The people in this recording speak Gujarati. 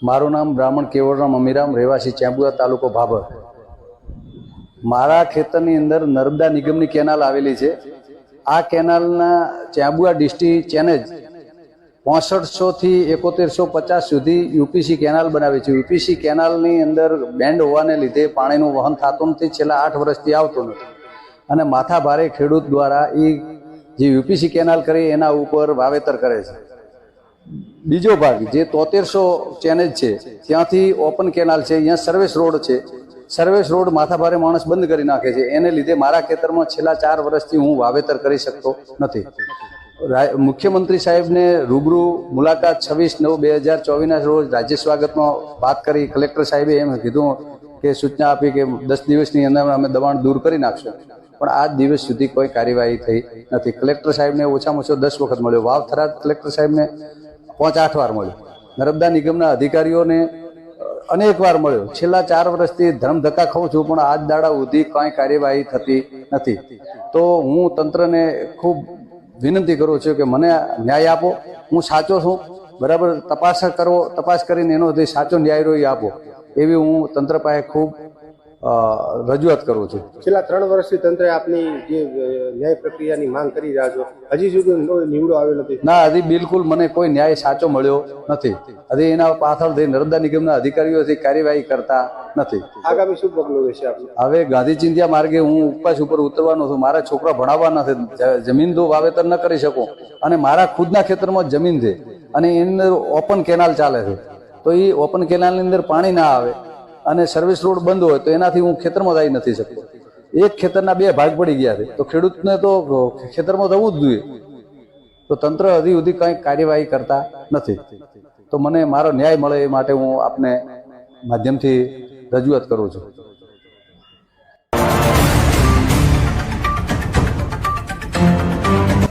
મારું નામ બ્રાહ્મણ કેવળરામ અમીરામ, રહેવાસી ચેમ્બુઆ, તાલુકો ભાભર। મારા ખેતરની અંદર નર્મદા નિગમની કેનાલ આવેલી છે। આ કેનાલના ચેમ્બુઆ ડિસ્ટ્રિક્ટ ચેનેજ 6500 થી 7150 સુધી યુપીસી કેનાલ બનાવે છે। યુપીસી કેનાલની અંદર બેન્ડ હોવાને લીધે પાણીનું વહન થતું નથી, છેલ્લા 8 વર્ષથી આવતું નથી અને માથા ભારે ખેડૂત દ્વારા એ જે યુપીસી કેનાલ કરી એના ઉપર વાવેતર કરે છે। બીજો ભાગ જે 7300 ચેનેજ છે ત્યાંથી ઓપન કેનાલ છે, અહીંયા સર્વિસ રોડ છે। સર્વિસ રોડ માથા ભારે માણસ બંધ કરી નાખે છે, એને લીધે મારા ખેતરમાં છેલ્લા 4 વર્ષથી હું વાવેતર કરી શકતો નથી। મુખ્યમંત્રી સાહેબને રૂબરૂ મુલાકાત 26/9/2024ના રોજ રાજ્ય સ્વાગતમાં વાત કરી। કલેક્ટર સાહેબે એમ કીધું કે સૂચના આપી કે 10 દિવસની અંદર અમે દબાણ દૂર કરી નાખશું, પણ આજ દિવસ સુધી કોઈ કાર્યવાહી થઈ નથી। કલેક્ટર સાહેબને ઓછામાં ઓછો 10 વખત મળ્યો, વાવ થરાદ કલેક્ટર સાહેબને 5-8 વાર મળ્યો, નર્મદા નિગમના અધિકારીઓને અનેક વાર મળ્યો। છેલ્લા 4 વર્ષથી ધર્મ ધક્કા ખાઉં છું, પણ આજ દાડા સુધી કંઈ કાર્યવાહી થતી નથી। તો હું તંત્રને ખૂબ વિનંતી કરું છું કે મને ન્યાય આપો, હું સાચો છું, બરાબર તપાસ કરીને એનો જે સાચો ન્યાય રહ્યો એ આપો, એવી હું તંત્ર પાસે ખૂબ રજૂઆત કરું છું। છેલ્લા 3 વર્ષથી તંત્રે આપની જે ન્યાય પ્રક્રિયાની માંગ કરી રહ્યા છો, હજી સુધી નિવડો આવ્યો નથી? ના, હજી બિલકુલ મને કોઈ ન્યાય સાચો મળ્યો નથી। હજી એના પાછળથી નર્મદા નિગમના અધિકારીઓથી કાર્યવાહી કરતા નથી। આગામી શું પગલું રહેશે આપનું? હવે ગાંધી ચિંધ્યા માર્ગે હું ઉપવાસ ઉપર ઉતરવાનો છું। મારા છોકરા ભણાવવાના છે, જમીન તો વાવેતર ન કરી શકું અને મારા ખુદના ખેતરમાં જમીન છે અને એની અંદર ઓપન કેનાલ ચાલે છે, તો એ ઓપન કેનાલની અંદર પાણી ના આવે અને સર્વિસ રોડ બંધ હોય તો એનાથી હું ખેતરમાં જઈ નથી શકતો। એક ખેતરના 2 ભાગ પડી ગયા છે, તો ખેડૂતને તો ખેતરમાં જવું જ જોઈએ। તો તંત્ર હજી સુધી કંઈ કાર્યવાહી કરતા નથી। તો મને મારો ન્યાય મળે એ માટે હું આપને માધ્યમથી રજૂઆત કરું છું।